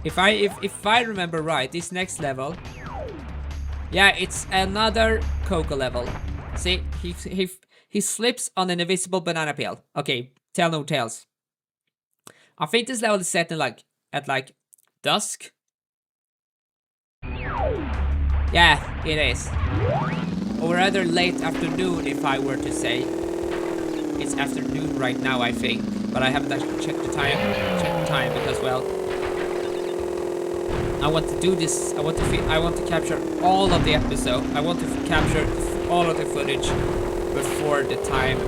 If I remember right, this next level, yeah, it's another Coco level. See, he slips on an invisible banana peel. Okay, tell no tales. I think this level is set in at dusk. Yeah, it is. Or rather late afternoon, if I were to say. It's afternoon right now, I think, but I haven't actually checked the time because, well, I want to do this. I want to capture all of the episode. I want to capture all of the footage before the time.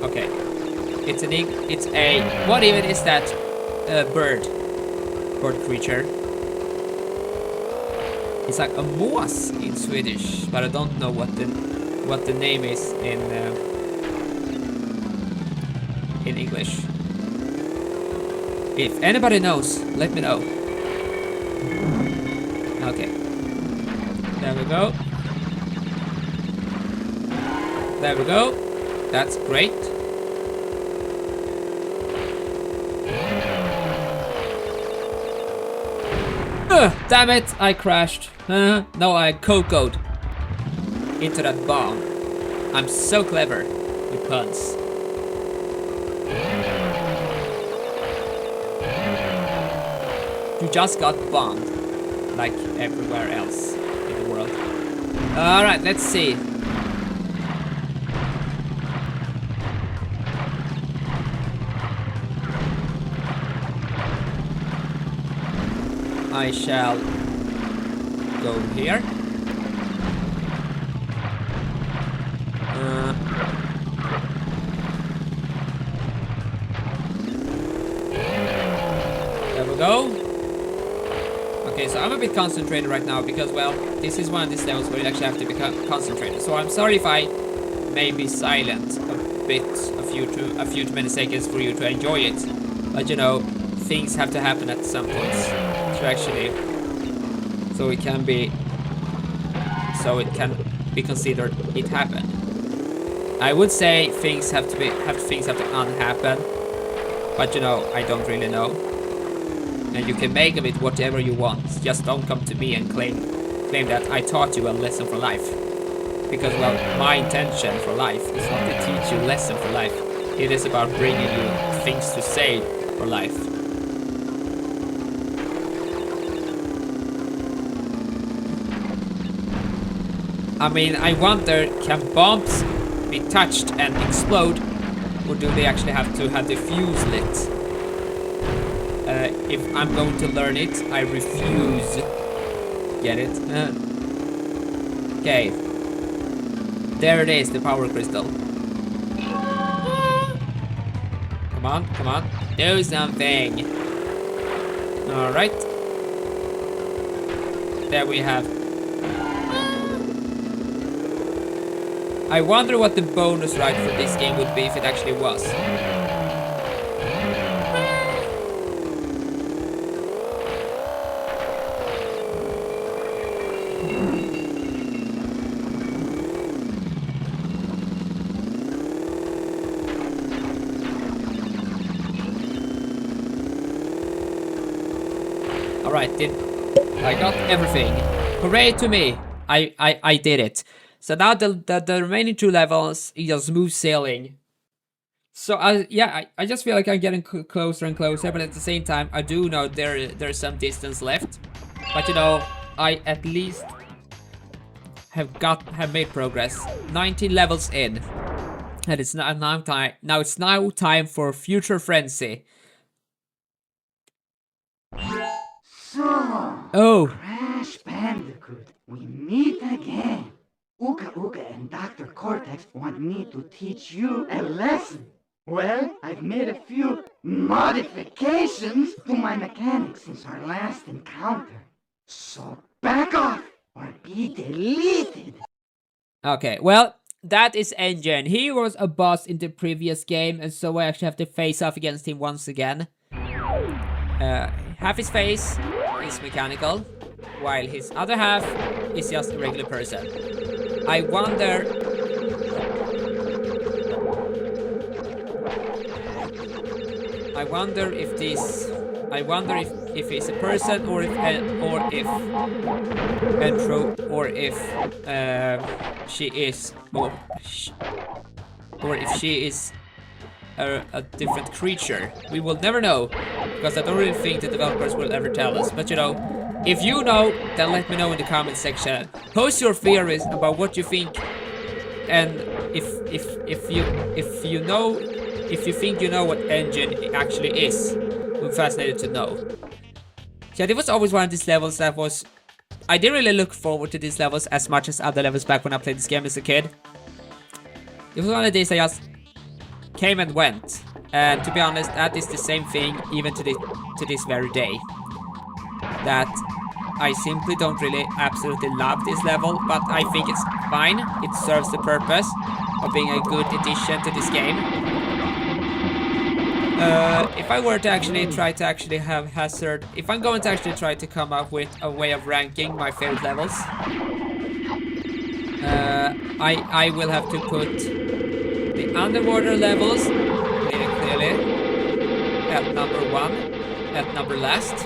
Okay. It's a what even is that bird creature? It's like a moss in Swedish, but I don't know what the name is in English. If anybody knows, let me know. Okay. There we go. There we go. That's great. Damn it, I crashed. No, I Coco'd into that bomb. I'm so clever with puns. You just got bombed, like everywhere else in the world. Alright, let's see. I shall go here. There we go. Okay, so I'm a bit concentrated right now because, well, this is one of these levels where you actually have to be concentrated. So I'm sorry if I may be silent a bit, a few too many seconds for you to enjoy it. But you know, things have to happen at some points. Actually, so it can be considered it happened. I would say things have to unhappen, but you know, I don't really know. And you can make of it whatever you want. Just don't come to me and claim that I taught you a lesson for life. Because, well, my intention for life is not to teach you a lesson for life. It is about bringing you things to say for life. I mean, I wonder, can bombs be touched and explode, or do they actually have to have the fuse lit? If I'm going to learn it, I refuse. Get it? Okay. There it is, the power crystal. Come on, come on. Do something. Alright. There we have. I wonder what the bonus ride for this game would be if it actually was. Alright, I got everything. Hooray to me! I did it. So now the remaining two levels is just smooth sailing. So I just feel like I'm getting closer and closer, but at the same time I do know there's some distance left. But you know, I at least have made progress. 19 levels in, and it's now time for Future Frenzy. So, Oh, Crash Bandicoot, we meet again. Uka Uka and Dr. Cortex want me to teach you a lesson. Well, I've made a few modifications to my mechanics since our last encounter. So back off or be deleted. okay. Well, that is N. Gin. He was a boss in the previous game, and so I actually have to face off against him once again. Half his face is mechanical. while his other half is just a regular person. I wonder if this. I wonder if he's a person or if she is or if she is a different creature. We will never know, because I don't really think the developers will ever tell us. But you know, if you know, then let me know in the comment section. Post your theories about what you think, and if you think you know what engine actually is. I'm fascinated to know. Yeah, there was always one of these levels that was... I didn't really look forward to these levels as much as other levels back when I played this game as a kid. It was one of the days I just came and went. And to be honest, that is the same thing even to this very day. That I simply don't really absolutely love this level, but I think it's fine. It serves the purpose of being a good addition to this game. If I were to actually try to actually have Hazard, if I'm going to actually try to come up with a way of ranking my favorite levels, I will have to put the underwater levels really clearly at number 1, at number last.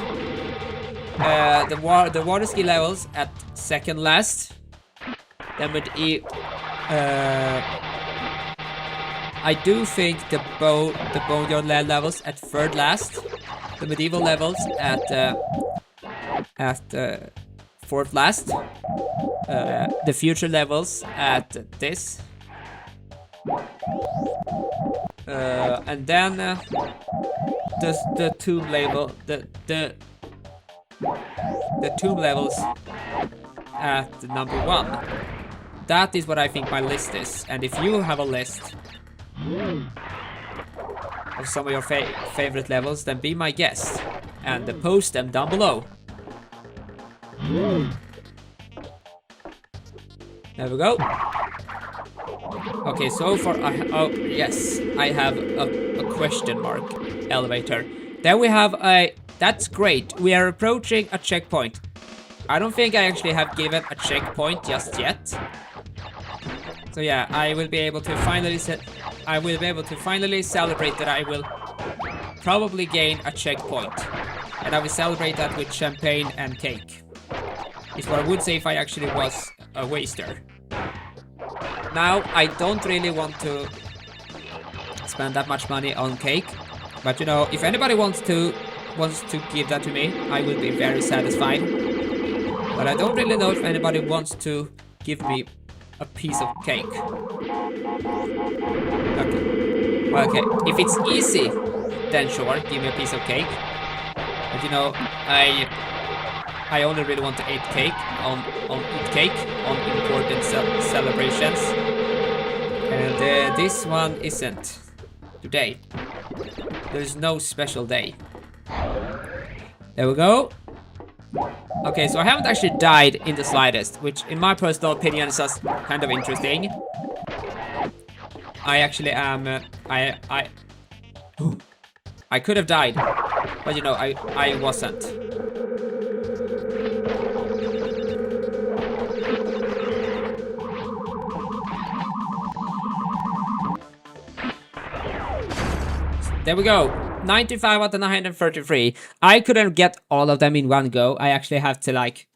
The water ski levels at second last. Then with I do think the boneyard levels at third last, the medieval levels at fourth last, the future levels at this, and then the tomb level, the tomb levels at number 1. That is what I think my list is, and if you have a list of some of your favorite levels, then be my guest and post them down below. There we go. Okay, so far oh yes, I have a question mark elevator. Then we have a... That's great. We are approaching a checkpoint. I don't think I actually have given a checkpoint just yet. So yeah, I will be able to finally celebrate that I will probably gain a checkpoint. And I will celebrate that with champagne and cake. Is what I would say if I actually was a waster. Now, I don't really want to spend that much money on cake. But you know, if anybody wants to give that to me, I will be very satisfied. But I don't really know if anybody wants to give me a piece of cake. Okay, if it's easy, then sure, give me a piece of cake. But you know, I only really want to eat cake on important celebrations, and this one isn't today. There's no special day. There we go. Okay, so I haven't actually died in the slightest, which in my personal opinion is just kind of interesting. I actually am... I could have died, but you know, I wasn't. There we go. 95 out of 933. I couldn't get all of them in one go. I actually have to like